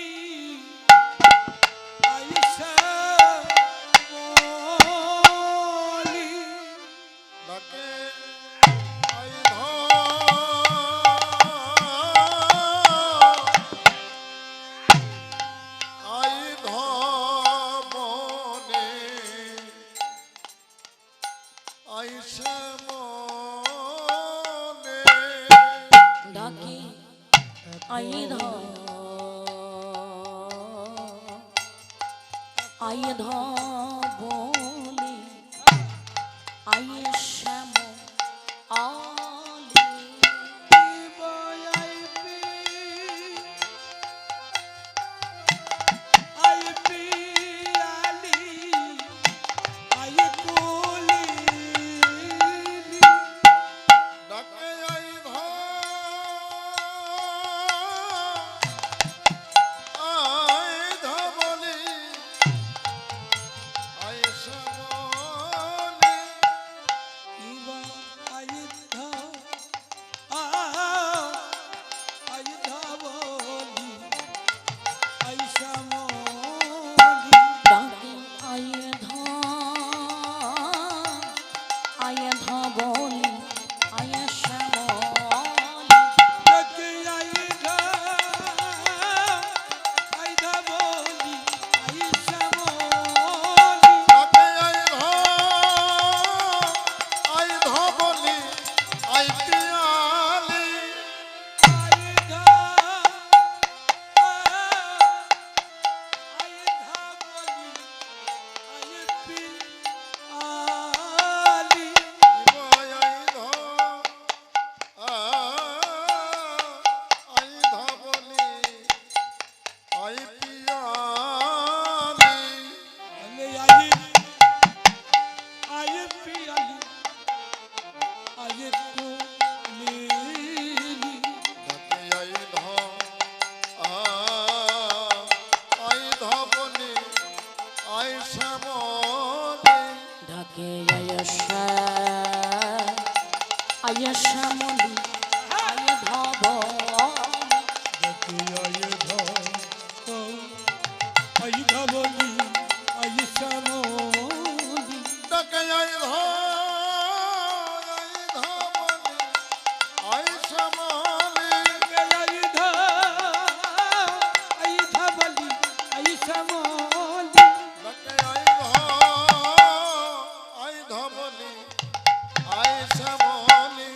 আয় শ্যামলি ডাকে আয় ধবনে আয় শ্যামলে ডাকে আয় ধর আয় ধবলি আয় শ্যাম অলি ডাকে আয় ধর আয় ধবলি আয় শ্যামলে ডাকে আয় ধর আয় ধবলি আয় শ্যাম অলি ডাকে আয় ধর আয় ধবলি আয় পিয়ালি আয় ধর আয় ধবলি আয় পিয়ালি ডাকে আয় ধর আয় ধবলি আয় শ্যামলি ডাকে আয় শ্যামলি আয় ধবলি ডাকে আয় ধর আয় ধবলি আয় শ্যামলি ডাকে আয় ধর আয় ধবলি আয় শ্যামলি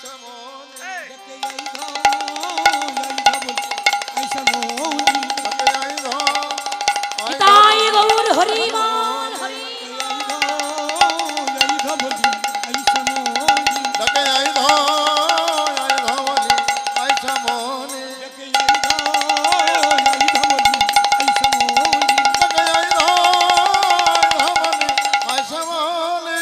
শ্যামলী দেখে এই ধবল এই শ্যামলী তাকে আই ধর আই তাই গৌর হরিমান হরি এই ধবল এই শ্যামলী তাকে আই ধর আই ধবলি আই শ্যামলী দেখে এই ধবল এই শ্যামলী তাকে আই ধর ধবলি আই শ্যামলী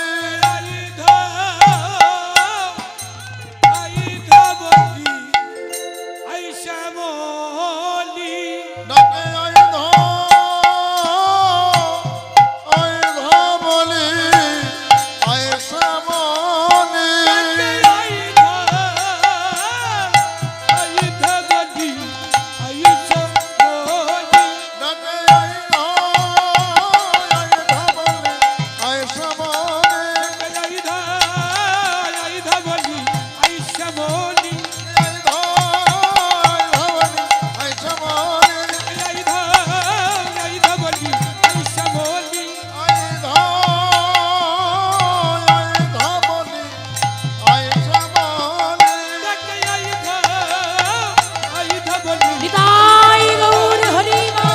ডাকে আই ধবলি আই শ্যামলী ডাকে আই ধবলি আই শ্যামলী আই ধবলি আই শ্যামলী তাই গৌর হরিমান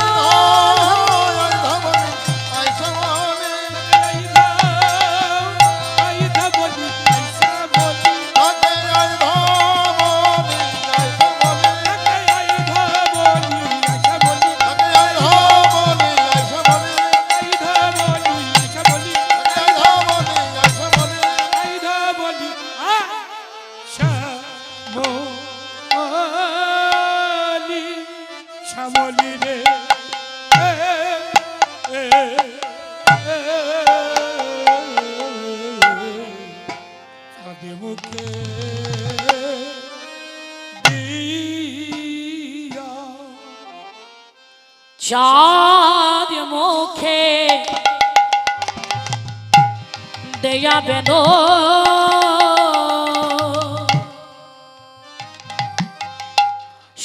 শ্যামলী রে চাঁদে মুখে দিয়া চাঁদ মুখে দেয়া বেন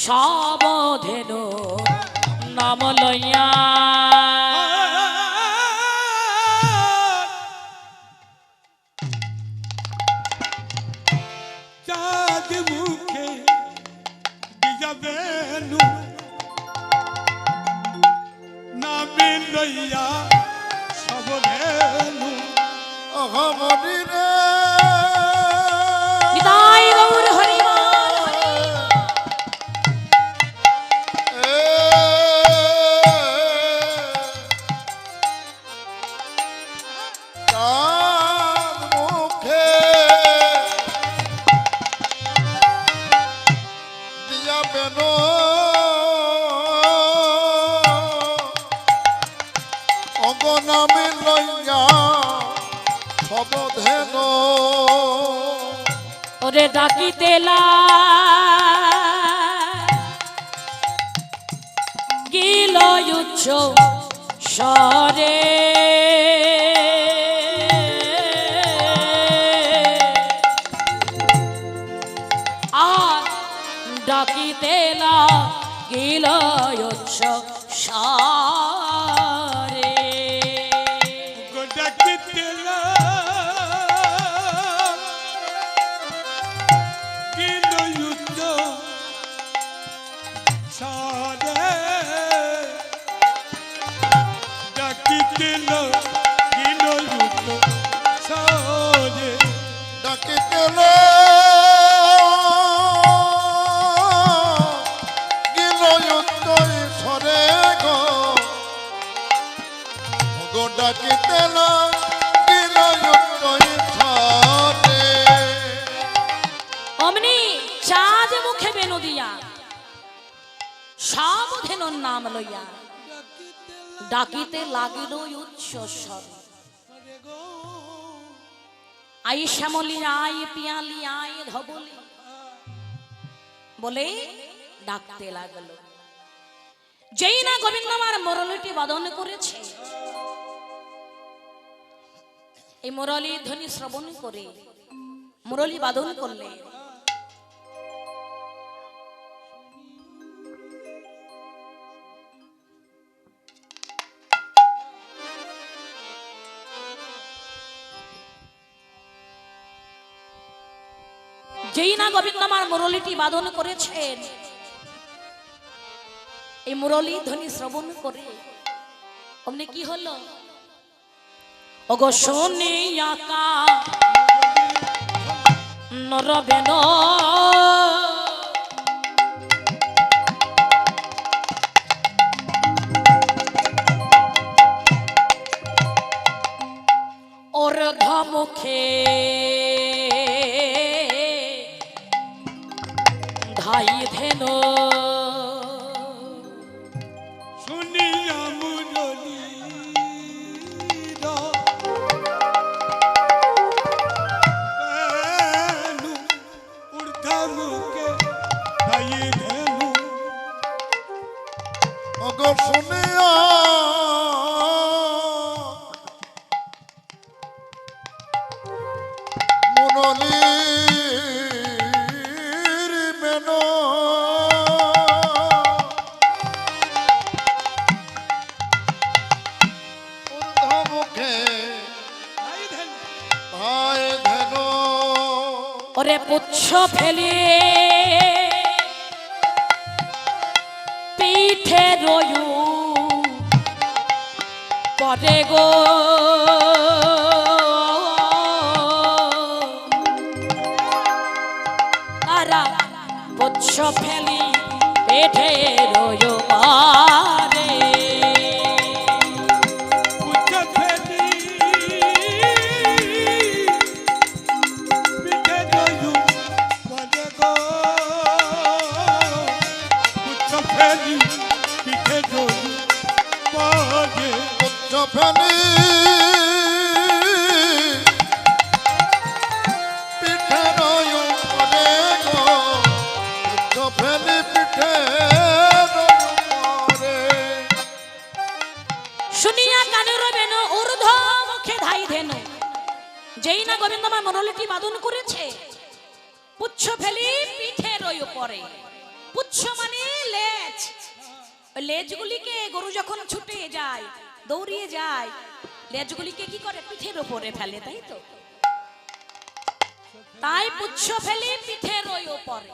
সাবধেন নাম লইয়া চাঁদ মুখে দিয়াবেনু নামে লইয়া সবধেনু তাই গৌর হরিমান হরি মুখে দিয়া বেন অগনামে লইয়া সবধেন ওরে ডাকিতেলা গিল উচ্চ স্বরে আর ডাকিতেলা গিল উচ্চ স্বরে গোটাকিতেলা কিলো যুদ্ধ সারে ডাকিতেল কিলো যুদ্ধ সারে ডাকিতেল গিল সরে গো ডাকিতেল গিল সরে অমনি চাঁদ মুখে বেনু দিয়া সাবধেন নাম লইয়া ডাকিতে লাগিল উচ্চ স্বর আই শ্যামলি আই পিয়ালি আই ধবলি বলে ডাকতে লাগলো। যেই না গোবিন্দ আমার মুরলিটি বাদন করেছে, এই মুরলি ধ্বনি শ্রবণ করে মুরলি বাদন করলে যেই না গোবিন্দ আমার মুরলীটি বাদন করেছেন, এই মুরলী ধ্বনি শ্রবণ করে অমনি কি হলো, ওগো শুনিয়া কা নরবেন ওর ধমুখে ধাই ধেন শুনিয়া মুরলী ঊর্ধ্বমুখে ধাই ধেনু ওগো শুনিয়া মুরলীর বেন ঊর্ধ্বমুখে ধাই ধেনু ধায় ধেন ওরে পুচ্ছ ফেলে পিঠে রয়ু পরে গো তারা পুচ্ছ ফেলি পিঠে রয়ু পারে পুচ্ছ ফেলি পিঠে রয়ু পরে গো পুচ্ছ ফেলি পিঠে রয়ু পরে উচ্চ ফেলি পিঠে রয়ু পরে গো উচ্চ ফেলি পিঠে রয়ু পরে শুনিয়া কানে রবেন ঊর্ধ্ব মুখে ধাই ধেন, যেই না গোবিন্দ আমার মনোলিটি বাদন করেছে, পুচ্ছ ফেলি পিঠে রয় পরে। পুচ্ছ মানে লেজ, ওই লেজগুলিকে গরু যখন ছুটে যায় দৌড়িয়ে যায়, লেজগুলিকে কি করে পিঠের উপরে ফেলে, তাই তো, তাই পুচ্ছ ফেলি পিঠে রয় পরে।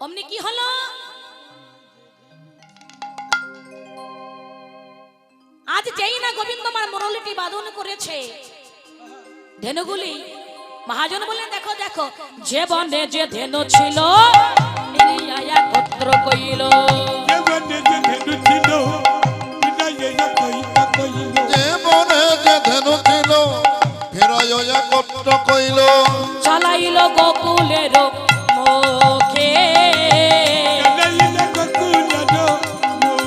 অমনি কি হলো, আজ যেই না গোবিন্দ আমার মুরলীটি বাদন করেছে, ধেনুগুলি মহাজন বললেন দেখো দেখো, যে বনে যে ধেনু ছিল একত্র কইল, যে বনে যে ধেনু ছিল যে বনে যে ধেনু ছিল ফেরায় একত্র কইল, চালাইল গোকুলের মুখে, চালাইল গোকুলের মুখে,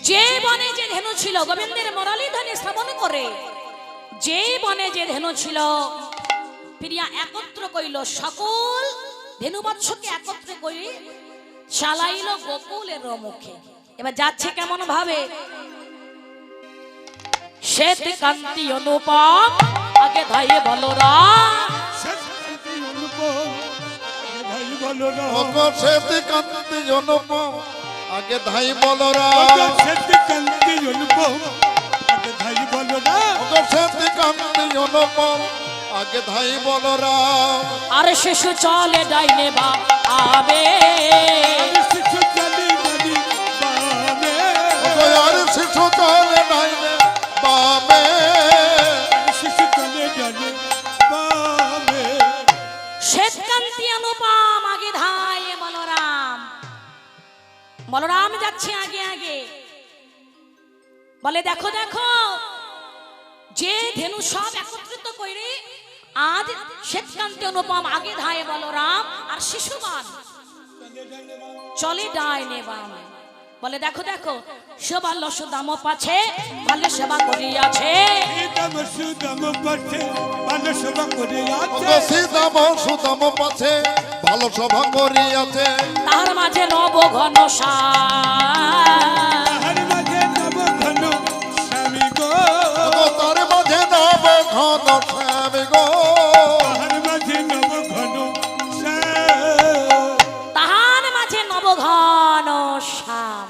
যে বনে যে ধেনু ছিল, গোবিন্দের মুরলী ধ্বনি শ্রবণ করে যে বনে যে ধেনু ছিল প্রিয়া একত্র কইল, সকল ধেনুবৎসকে একত্রে করি চালাইল গোকুলের মুখে। এবার যাচ্ছে কেমন ভাবে, শ্বেত কান্তি অনুপম আগে ধাইয়ে বলরাম, ওগো শ্বেত কান্তি অনুপম আগে ধাই বলরাম, ওগো শ্বেত কান্তি অনুপম আগে ধাই বলরাম, আর শিশু চলে ডাইনে বা আবে, ওগো আর শিশু চলে ডাইনে বামে, শ্বেতকান্তি অনুপম আগে ধাইয়ে বলরাম, বলরাম যাচ্ছে আগে আগে, বলে দেখো দেখো, যে ধেনু সব একত্রিত করে আজ শ্বেতকান্তি অনুপম আগে ধায়ে বলরাম, আর শিশুমান চলে ডাইনে বামে। বলে দেখো দেখো, সেবাল্য সুদাম পাছে ভালো সেবা করিয়াছে, ওগো সীতাম সুদাম পাছে ভালো সভা করিয়াছে, তার মাঝে নব ঘন ওগো তার মাঝে নব ঘন স্বামী গো, তাহার মাঝে নব ঘন শ্যাম।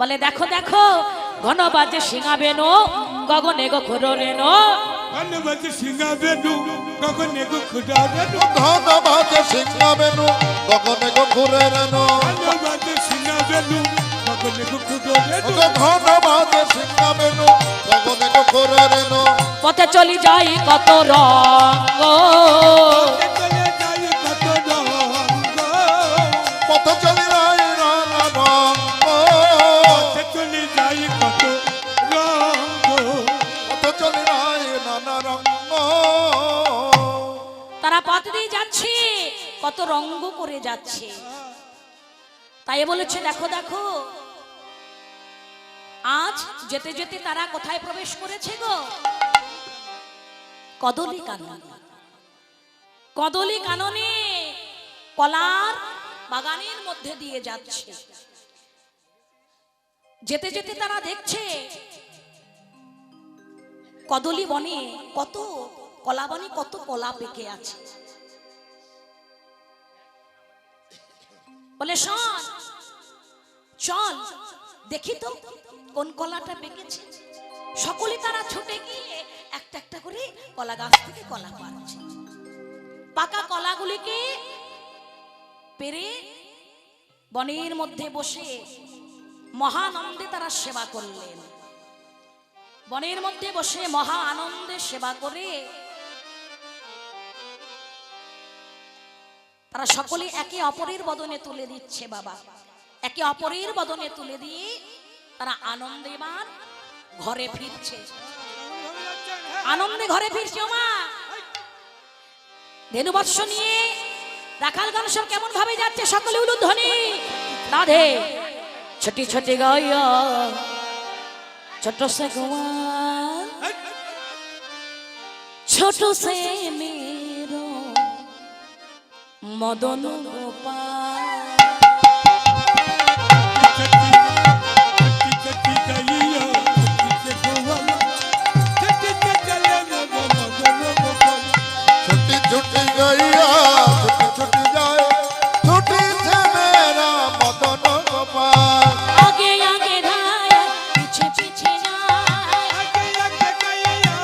বলে দেখো দেখো ঘন বাজে সিঙাবেনো গগনে গো খুররেনো ধন্যবাদ সিংহাবেনু গগনে গো খুদাবেনু ধন বাজে সিংহাবেনু গগনে গো ঘুরে রেনো ধন্যবাদ সিংহাবেনু গগনে গো খুদাবেনু ধন বাজে সিংহাবেনু গগনে গো ঘুরে রেনো পথে চলি যাই কত রঙ্গ চলে যাই কত রঙ্গ পথ চলি রাই রানা রঙ্গ চলে যাই কত রঙ্গ পথ চলি রাই নানা রঙ্গ তারা পথ দিয়ে যাচ্ছে কত রঙ্গ করে যাচ্ছে তাই বলেছে দেখো দেখো আজ যেতে যেতে তারা কোথায় প্রবেশ করেছে গো কদলী কাননে কদলী কাননে কলার বাগানের মধ্যে দিয়ে যাচ্ছে যেতে যেতে তারা দেখছে কদলী বনে কত কলা বনে কত কলা পেকে আছে বলে শোন চল দেখি তো কোন কলাটা পেকেছে সকলে তারা ছুটে গিয়ে একটা একটা করে কলা গাছ থেকে কলা পাড়ছে পাকা কলাগুলিকে পেরে বনের মধ্যে বসে মহানন্দে তারা সেবা করলেন বনের মধ্যে বসে মহা আনন্দে সেবা করে তারা সকলে একে অপরের বদনে তুলে দিচ্ছে বাবা একে অপরের বদনে তুলে দিয়ে তারা আনন্দে এবার ঘরে ফিরছে আনন্দে ঘরে ফিরছে মা ধেনুবৎস নিয়ে রাখালগণ সব কেমন ভাবে যাচ্ছে সকলে উলুধ্বনি রাধে ছোটি ছোটি গাইয়া ছোট সে গোয়াল ছোট সে মেরো মদন গোপাল छुट्टी छुट्टी गैया छुट्टी छुट्टी जाए छुट्टी से मेरा मदन गोपाल आगे आगे गाया पीछे पीछे जाए आगे आगे गैया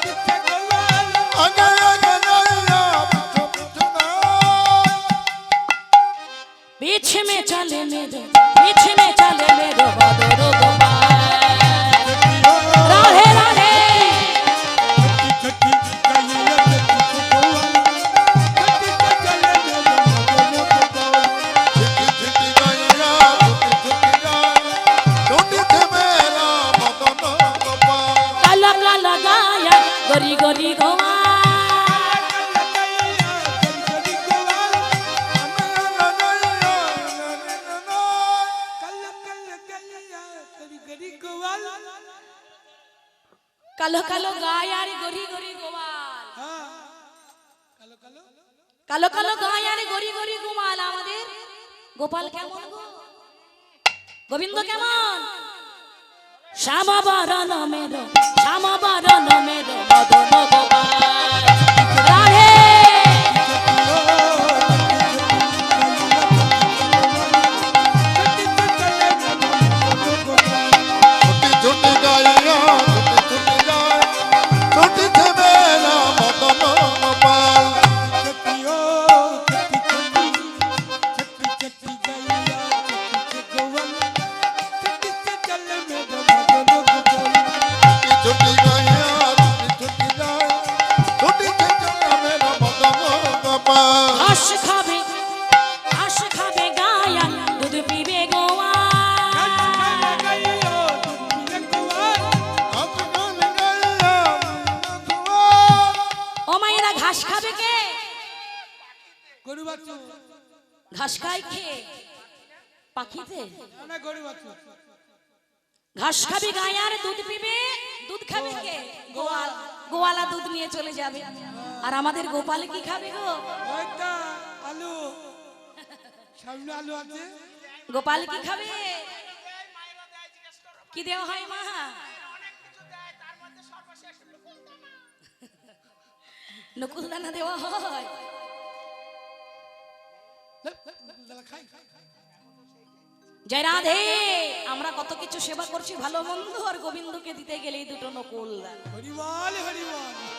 पीछे पीछे पीछे में चले मेरे बदरो गोपाल राधे राधे छुट्टी छुट्टी गैया छुट्टी छुट्टी जाए छुट्टी से मेरा मदन गोपाल काला काला गाया गोरी गोरी गोपाल কালো কালো গায় আর গরি গরি গোপাল কালো কালো গায় আর গরি গরি গোপাল আমাদের গোপাল কেমন গো গোবিন্দ কেমন শ্যামা বরণ মেরো মদন গোপাল রাধে छुट्टी छुट्टी गैया छुट्टी छुट्टी जाए छुट्टी से मेरा मदन गोपाल छुट्टी गैया छुट्टी छुट्टी जाए छुट्टी से मेरा मदन गोपाल ঘাস খাবে গায়া দুধ পিবে গোয়াল ও মায়েরা ঘাস খাবে কে গরু বাচ্চা ঘাস খায় খেয়ে পাখিতে না গরু বাচ্চা ঘাস খাবে গায়ে আর দুধ পিবে দুধ খাবে কে গোয়াল গোয়ালা দুধ নিয়ে চলে যাবে আর আমাদের গোপাল কি খাবে গো ওইটা আলু সামনে আলু আছে গোপাল কি খাবে কি দেওয়া হয় মা নকুল দানা দেওয়া হয় জয় রাধে। আমরা কত কিছু সেবা করছি ভালো মন্দ, আর গোবিন্দকে দিতে গেলে এই দুটো নকুল। হরিবল হরিবল।